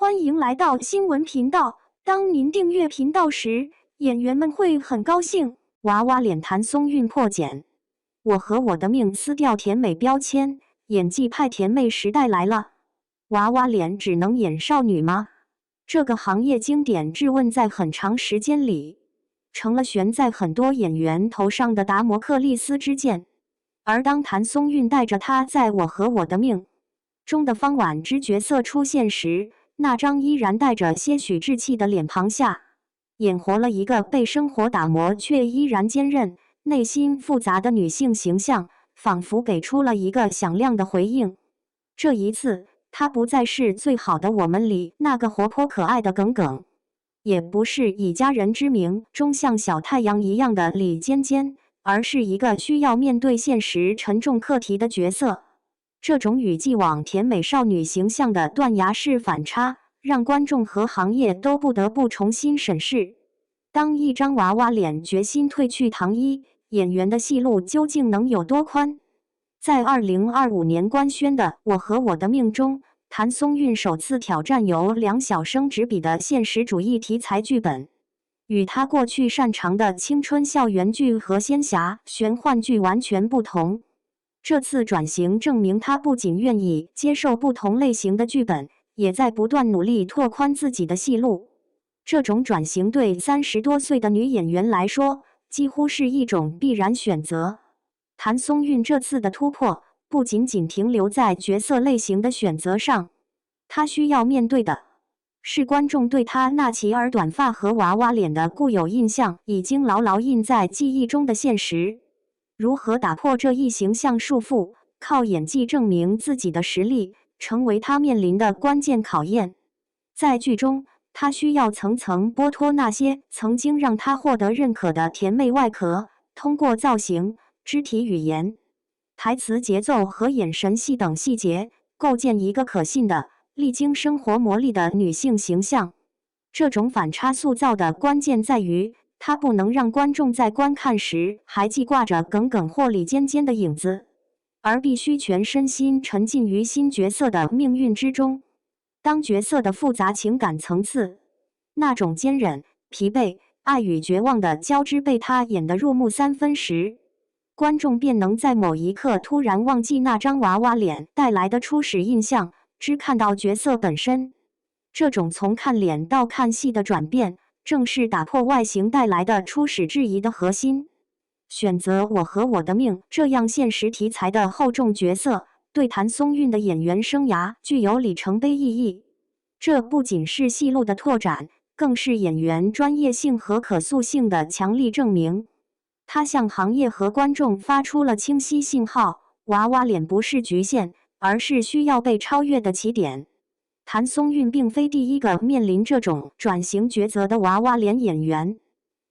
欢迎来到新闻频道。当您订阅频道时，演员们会很高兴。娃娃脸谭松韵破茧，我和我的命撕掉甜美标签，演技派甜妹时代来了。娃娃脸只能演少女吗？这个行业经典质问在很长时间里，成了悬在很多演员头上的达摩克利斯之剑。而当谭松韵带着她在我和我的命中的方婉之角色出现时，那张依然带着些许稚气的脸庞下，演活了一个被生活打磨却依然坚韧、内心复杂的女性形象，仿佛给出了一个响亮的回应。这一次，她不再是最好的我们里那个活泼可爱的耿耿，也不是以家人之名中像小太阳一样的李尖尖，而是一个需要面对现实沉重课题的角色。这种与既往甜美少女形象的断崖式反差，让观众和行业都不得不重新审视：当一张娃娃脸决心褪去糖衣，演员的戏路究竟能有多宽？在2025年官宣的《我和我的命》中，谭松韵首次挑战由梁晓声执笔的现实主义题材剧本，与她过去擅长的青春校园剧和仙侠玄幻剧完全不同。这次转型证明他不仅愿意接受不同类型的剧本，也在不断努力拓宽自己的戏路。这种转型对30多岁的女演员来说，几乎是一种必然选择。谭松韵这次的突破，不仅仅停留在角色类型的选择上，她需要面对的是观众对她那齐耳短发和娃娃脸的固有印象已经牢牢印在记忆中的现实。如何打破这一形象束缚，靠演技证明自己的实力，成为他面临的关键考验。在剧中，他需要层层剥脱那些曾经让他获得认可的甜妹外壳，通过造型、肢体语言、台词节奏和眼神戏等细节，构建一个可信的、历经生活磨砺的女性形象。这种反差塑造的关键在于，他不能让观众在观看时还记挂着耿耿或李尖尖的影子，而必须全身心沉浸于新角色的命运之中。当角色的复杂情感层次，那种坚韧、疲惫、爱与绝望的交织被他演得入木三分时，观众便能在某一刻突然忘记那张娃娃脸带来的初始印象，只看到角色本身。这种从看脸到看戏的转变，正是打破外形带来的初始质疑的核心。选择我和我的命这样现实题材的厚重角色，对谭松韵的演员生涯具有里程碑意义。这不仅是戏路的拓展，更是演员专业性和可塑性的强力证明。他向行业和观众发出了清晰信号：娃娃脸不是局限，而是需要被超越的起点。谭松韵并非第一个面临这种转型抉择的娃娃脸演员，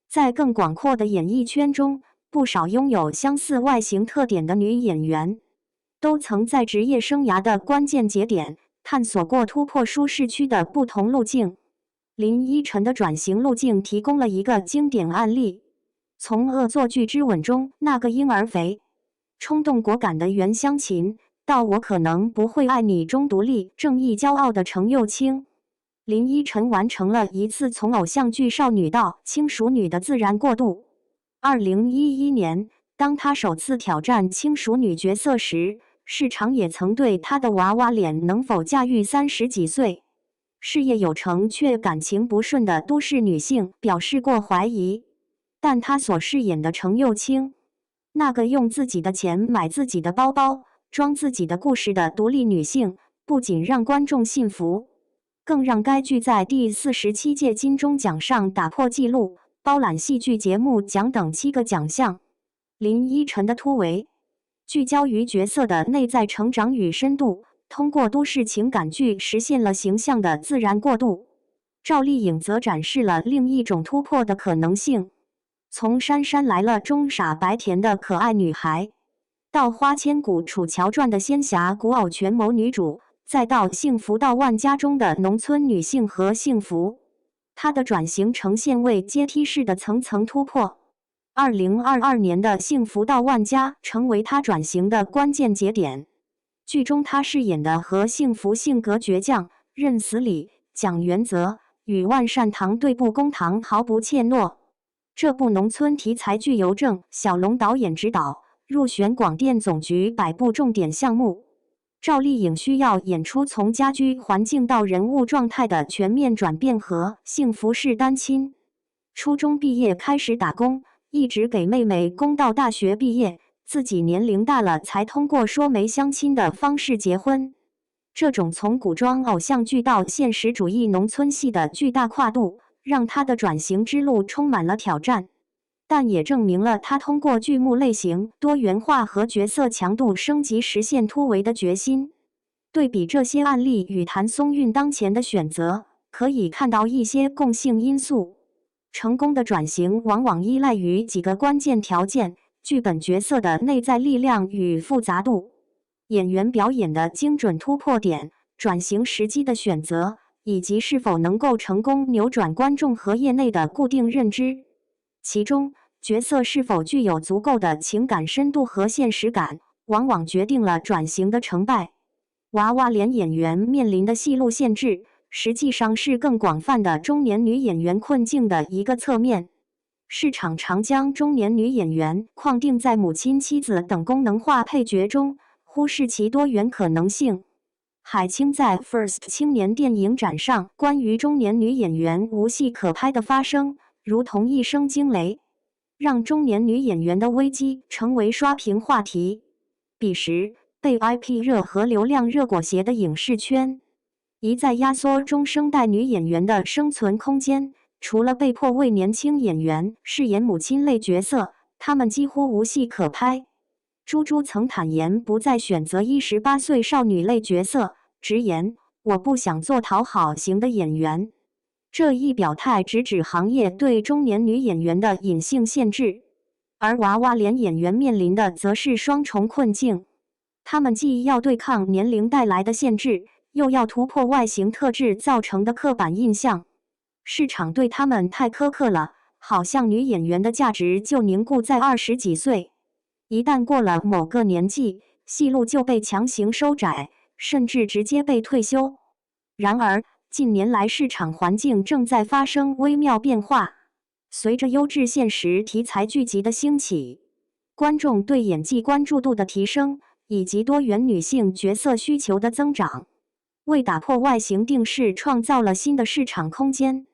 在更广阔的演艺圈中，不少拥有相似外形特点的女演员，都曾在职业生涯的关键节点探索过突破舒适区的不同路径。林依晨的转型路径提供了一个经典案例，从恶作剧之吻中那个婴儿肥、冲动果敢的袁湘琴，到我可能不会爱你中独立、正义、骄傲的程又青，林依晨完成了一次从偶像剧少女到轻熟女的自然过渡。2011年，当她首次挑战轻熟女角色时，市场也曾对她的娃娃脸能否驾驭30几岁、事业有成却感情不顺的都市女性表示过怀疑。但她所饰演的程又青，那个用自己的钱买自己的包包、装自己的故事的独立女性，不仅让观众信服，更让该剧在第47届金钟奖上打破纪录，包揽戏剧节目奖等7个奖项。林依晨的突围，聚焦于角色的内在成长与深度，通过都市情感剧实现了形象的自然过渡。赵丽颖则展示了另一种突破的可能性，从姗姗来了中傻白甜的可爱女孩，到花千骨楚乔传的仙侠古偶权谋女主，再到幸福到万家中的农村女性和幸福，她的转型呈现为阶梯式的层层突破。2022年的幸福到万家成为她转型的关键节点。剧中她饰演的和幸福性格倔强、认死理、讲原则，与万善堂对簿公堂毫不怯懦。这部农村题材剧由郑晓龙导演执导，入选广电总局100部重点项目。赵丽颖需要演出从家居环境到人物状态的全面转变和幸福式单亲。初中毕业开始打工，一直给妹妹供到大学毕业，自己年龄大了才通过说媒相亲的方式结婚。这种从古装偶像剧到现实主义农村戏的巨大跨度，让她的转型之路充满了挑战，但也证明了她通过剧目类型多元化和角色强度升级实现突围的决心。对比这些案例与谭松韵当前的选择，可以看到一些共性因素。成功的转型往往依赖于几个关键条件：剧本角色的内在力量与复杂度，演员表演的精准突破点，转型时机的选择，以及是否能够成功扭转观众和业内的固定认知。其中，角色是否具有足够的情感深度和现实感，往往决定了转型的成败。娃娃脸演员面临的戏路限制，实际上是更广泛的中年女演员困境的一个侧面。市场常将中年女演员框定在母亲、妻子等功能化配角中，忽视其多元可能性。海清在 First 青年电影展上关于中年女演员无戏可拍的发声，如同一声惊雷，让中年女演员的危机成为刷屏话题。彼时，被 IP 热和流量热裹挟的影视圈，一再压缩中生代女演员的生存空间。除了被迫为年轻演员饰演母亲类角色，她们几乎无戏可拍。朱珠曾坦言不再选择18岁少女类角色，直言：“我不想做讨好型的演员。”这一表态直指行业对中年女演员的隐性限制。而娃娃脸演员面临的则是双重困境。他们既要对抗年龄带来的限制，又要突破外形特质造成的刻板印象。市场对他们太苛刻了，好像女演员的价值就凝固在20几岁，一旦过了某个年纪，戏路就被强行收窄，甚至直接被退休。然而，近年来市场环境正在发生微妙变化，随着优质现实题材剧集的兴起，观众对演技关注度的提升，以及多元女性角色需求的增长，为打破外形定式创造了新的市场空间。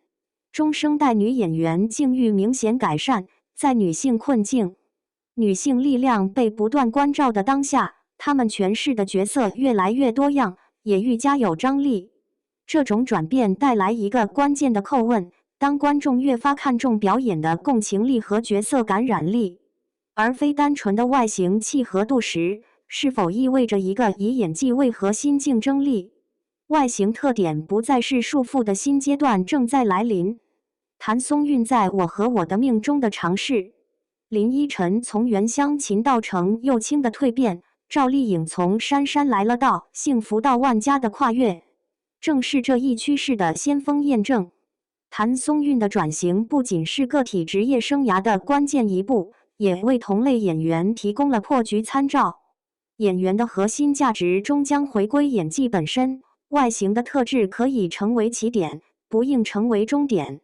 中生代女演员境遇明显改善，在女性困境、女性力量被不断关照的当下，她们诠释的角色越来越多样，也愈加有张力。这种转变带来一个关键的叩问：当观众越发看重表演的共情力和角色感染力，而非单纯的外形契合度时，是否意味着一个以演技为核心竞争力、外形特点不再是束缚的新阶段正在来临？谭松韵在《我和我的命》中的尝试，林依晨从原乡秦到成又青的蜕变，赵丽颖从姗姗来了到幸福到万家的跨越，正是这一趋势的先锋验证。谭松韵的转型不仅是个体职业生涯的关键一步，也为同类演员提供了破局参照。演员的核心价值终将回归演技本身，外形的特质可以成为起点，不应成为终点。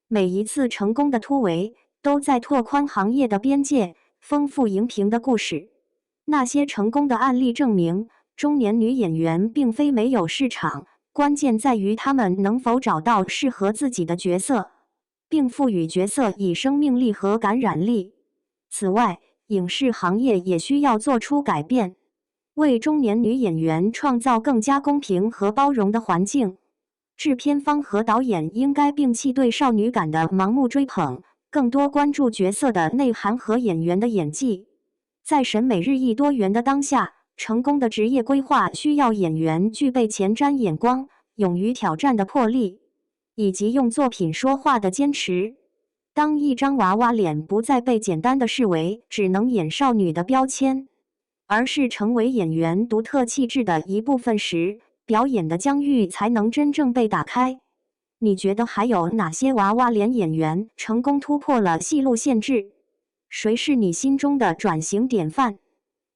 每一次成功的突围，都在拓宽行业的边界，丰富荧屏的故事。那些成功的案例证明，中年女演员并非没有市场，关键在于她们能否找到适合自己的角色，并赋予角色以生命力和感染力。此外，影视行业也需要做出改变，为中年女演员创造更加公平和包容的环境。制片方和导演应该摒弃对少女感的盲目追捧，更多关注角色的内涵和演员的演技。在审美日益多元的当下，成功的职业规划需要演员具备前瞻眼光、勇于挑战的魄力，以及用作品说话的坚持。当一张娃娃脸不再被简单的视为只能演少女的标签，而是成为演员独特气质的一部分时，表演的疆域才能真正被打开。你觉得还有哪些娃娃脸演员成功突破了戏路限制？谁是你心中的转型典范？